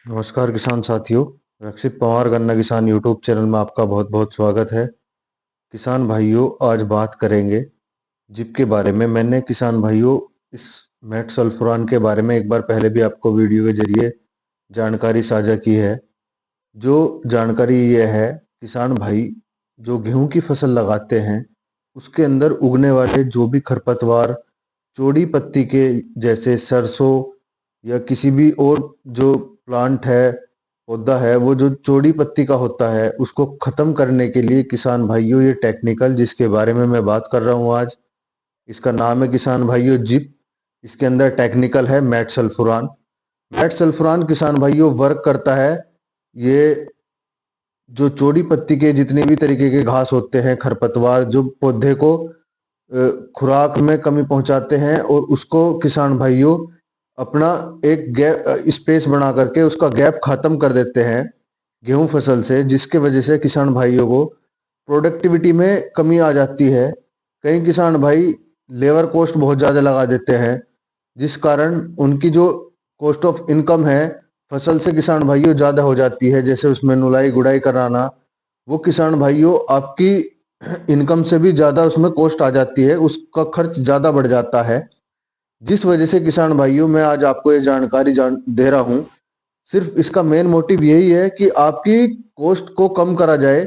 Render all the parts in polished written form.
नमस्कार किसान साथियों। रक्षित पवार गन्ना किसान यूट्यूब चैनल में आपका बहुत बहुत स्वागत है। किसान भाइयों, आज बात करेंगे जिप के बारे में। मैंने किसान भाइयों इस मेट सल्फ्रान के बारे में एक बार पहले भी आपको वीडियो के जरिए जानकारी साझा की है। जो जानकारी ये है, किसान भाई जो गेहूं की फसल लगाते हैं उसके अंदर उगने वाले जो भी खरपतवार, चौड़ी पत्ती के जैसे सरसों या किसी भी और जो प्लांट है, पौधा है, वो जो चौड़ी पत्ती का होता है उसको खत्म करने के लिए किसान भाइयों ये टेक्निकल जिसके बारे में मैं बात कर रहा हूँ आज, इसका नाम है किसान भाइयों जिप। इसके अंदर टेक्निकल है मैट सल्फुरान। मैट सल्फुरान किसान भाइयों वर्क करता है। ये जो चौड़ी पत्ती के जितने भी तरीके के घास होते हैं, खरपतवार जो पौधे को खुराक में कमी पहुंचाते हैं, और उसको किसान भाइयों अपना एक गैप स्पेस बना करके उसका गैप खत्म कर देते हैं गेहूं फसल से, जिसके वजह से किसान भाइयों को प्रोडक्टिविटी में कमी आ जाती है। कई किसान भाई लेबर कॉस्ट बहुत ज़्यादा लगा देते हैं, जिस कारण उनकी जो कॉस्ट ऑफ इनकम है फसल से किसान भाइयों ज़्यादा हो जाती है। जैसे उसमें नुलाई गुड़ाई कराना, वो किसान भाइयों आपकी इनकम से भी ज़्यादा उसमें कॉस्ट आ जाती है, उसका खर्च ज़्यादा बढ़ जाता है। जिस वजह से किसान भाइयों मैं आज आपको ये जानकारी दे रहा हूँ। सिर्फ इसका मेन मोटिव यही है कि आपकी कॉस्ट को कम करा जाए।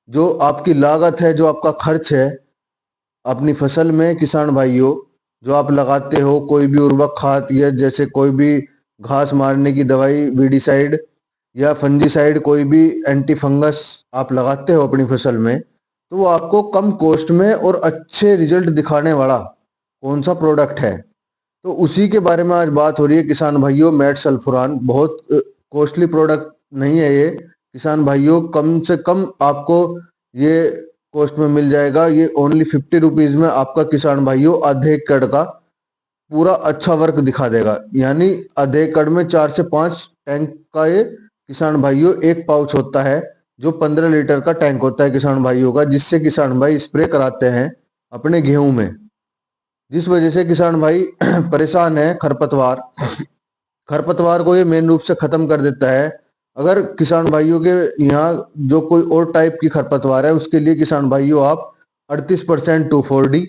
जो आपकी लागत है, जो आपका खर्च है अपनी फसल में किसान भाइयों, जो आप लगाते हो कोई भी उर्वरक खाद या जैसे कोई भी घास मारने की दवाई वीडीसाइड या फंजीसाइड, कोई भी एंटी फंगस आप लगाते हो अपनी फसल में, तो वो आपको कम कॉस्ट में और अच्छे रिजल्ट दिखाने वाला कौन सा प्रोडक्ट है, तो उसी के बारे में आज बात हो रही है किसान भाइयों। मैट सल्फुरान बहुत कॉस्टली प्रोडक्ट नहीं है ये किसान भाइयों, कम से कम आपको ये कॉस्ट में मिल जाएगा। ये ओनली 50 रुपीज में आपका किसान भाइयों आधे एकड़ का पूरा अच्छा वर्क दिखा देगा। यानी आधे एकड़ में 4 से 5 टैंक का ये किसान भाइयों एक पाउच होता है, जो 15 लीटर का टैंक होता है किसान भाइयों का, जिससे किसान भाई स्प्रे कराते हैं अपने गेहूं में। जिस वजह से किसान भाई परेशान है। खरपतवार खरपतवार को ये मेन रूप से खत्म कर देता है। अगर किसान भाइयों के यहाँ जो कोई और टाइप की खरपतवार है, उसके लिए किसान भाइयों आप 38% 2,4-D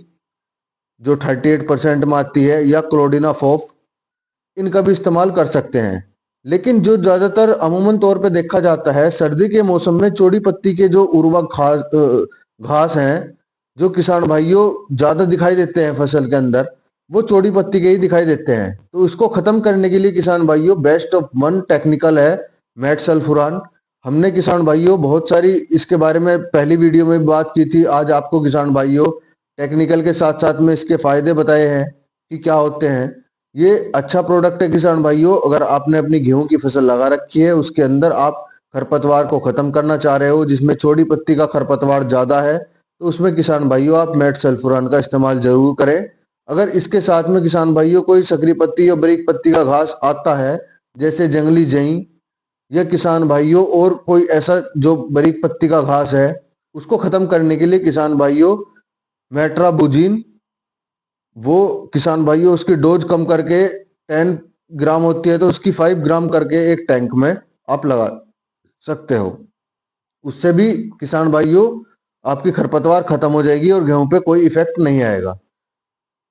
जो 38% में आती है, या क्लोडिनाफॉफ, इनका भी इस्तेमाल कर सकते हैं। लेकिन जो ज्यादातर अमूमन तौर पे देखा जाता है, सर्दी के मौसम में चौड़ी पत्ती के जो उर्वरक घास हैं, जो किसान भाइयों ज्यादा दिखाई देते हैं फसल के अंदर, वो चौड़ी पत्ती के ही दिखाई देते हैं। तो इसको खत्म करने के लिए किसान भाइयों बेस्ट ऑफ वन टेक्निकल है मैट सल्फुरान। हमने किसान भाइयों बहुत सारी इसके बारे में पहली वीडियो में भी बात की थी। आज आपको किसान भाइयों टेक्निकल के साथ साथ में इसके फायदे बताए हैं कि क्या होते हैं। ये अच्छा प्रोडक्ट है किसान भाइयों। अगर आपने अपनी गेहूं की फसल लगा रखी है, उसके अंदर आप खरपतवार को खत्म करना चाह रहे हो, जिसमें चौड़ी पत्ती का खरपतवार ज्यादा है, तो उसमें किसान भाइयों आप मैट सल्फुरान का इस्तेमाल जरूर करें। अगर इसके साथ में किसान भाइयों कोई सकरी पत्ती या बारीक पत्ती का घास आता है, जैसे जंगली जई, या किसान भाइयों और कोई ऐसा जो बारीक पत्ती का घास है, उसको खत्म करने के लिए किसान भाइयों मेट्राबुजीन, वो किसान भाइयों उसकी डोज कम करके 10 ग्राम होती है तो उसकी 5 ग्राम करके एक टैंक में आप लगा सकते हो। उससे भी किसान भाइयों आपकी खरपतवार खत्म हो जाएगी और गेहूं पे कोई इफेक्ट नहीं आएगा।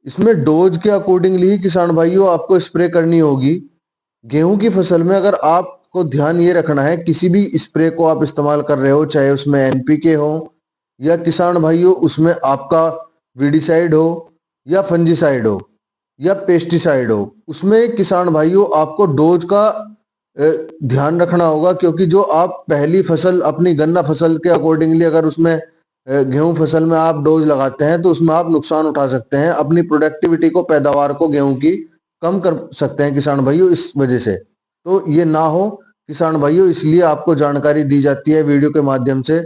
इसमें डोज के अकॉर्डिंगली ही किसान भाइयों आपको स्प्रे करनी होगी। गेहूं की फसल में अगर आपको ध्यान ये रखना है, किसी भी स्प्रे को आप इस्तेमाल कर रहे हो, चाहे उसमें एनपीके हो या किसान भाइयों उसमें आपका वीडीसाइड हो या फंजीसाइड हो या पेस्टिसाइड हो, उसमें किसान भाइयों आपको डोज का ध्यान रखना होगा। क्योंकि जो आप पहली फसल अपनी गन्ना फसल के अकॉर्डिंगली अगर उसमें गेहूं फसल में आप डोज लगाते हैं, तो उसमें आप नुकसान उठा सकते हैं, अपनी प्रोडक्टिविटी को, पैदावार को गेहूं की कम कर सकते हैं किसान भाइयों इस वजह से। तो ये ना हो किसान भाइयों, इसलिए आपको जानकारी दी जाती है वीडियो के माध्यम से।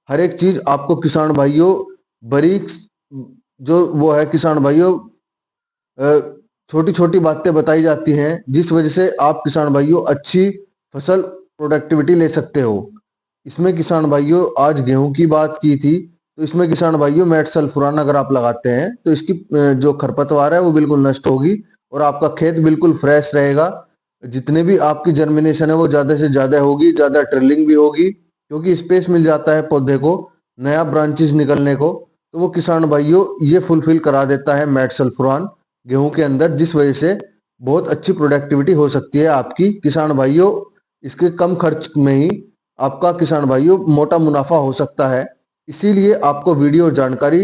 हर एक चीज आपको किसान भाइयों बारीक जो वो है किसान भाइयों, छोटी छोटी बातें बताई जाती हैं, जिस वजह से आप किसान भाइयों अच्छी फसल प्रोडक्टिविटी ले सकते हो। इसमें किसान भाइयों आज गेहूं की बात की थी, तो इसमें किसान भाइयों मैट सल्फुरान अगर आप लगाते हैं तो इसकी जो खरपतवार है वो बिल्कुल नष्ट होगी और आपका खेत बिल्कुल फ्रेश रहेगा। जितने भी आपकी जर्मिनेशन है वो ज़्यादा से ज़्यादा होगी, ज़्यादा ट्रिलिंग भी होगी, क्योंकि स्पेस मिल जाता है पौधे को नया ब्रांचेस निकलने को। तो वो किसान भाइयों ये फुलफिल करा देता है मैट सल्फ्यूरान गेहूं के अंदर, जिस वजह से बहुत अच्छी प्रोडक्टिविटी हो सकती है आपकी किसान भाइयों। इसके कम खर्च में ही आपका किसान भाइयों मोटा मुनाफा हो सकता है। इसीलिए आपको वीडियो और जानकारी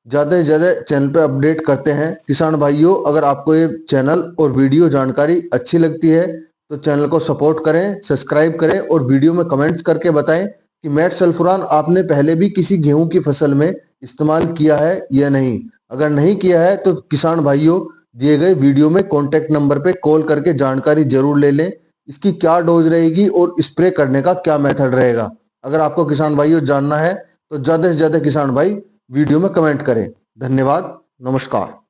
ज़्यादा से ज़्यादा चैनल पे अपडेट करते हैं। किसान भाइयों, अगर आपको ये चैनल और वीडियो जानकारी अच्छी लगती है तो चैनल को सपोर्ट करें, सब्सक्राइब करें और वीडियो में कमेंट्स करके बताएं कि मैट सल्फ्यूरान आपने पहले भी किसी गेहूं की फसल में इस्तेमाल किया है या नहीं। अगर नहीं किया है तो किसान भाइयों दिए गए वीडियो में कॉन्टैक्ट नंबर पे कॉल करके जानकारी जरूर ले लें, इसकी क्या डोज रहेगी और स्प्रे करने का क्या मेथड रहेगा। अगर आपको किसान भाइयों जानना है तो ज़्यादा से ज़्यादा किसान भाई वीडियो में कमेंट करें। धन्यवाद, नमस्कार।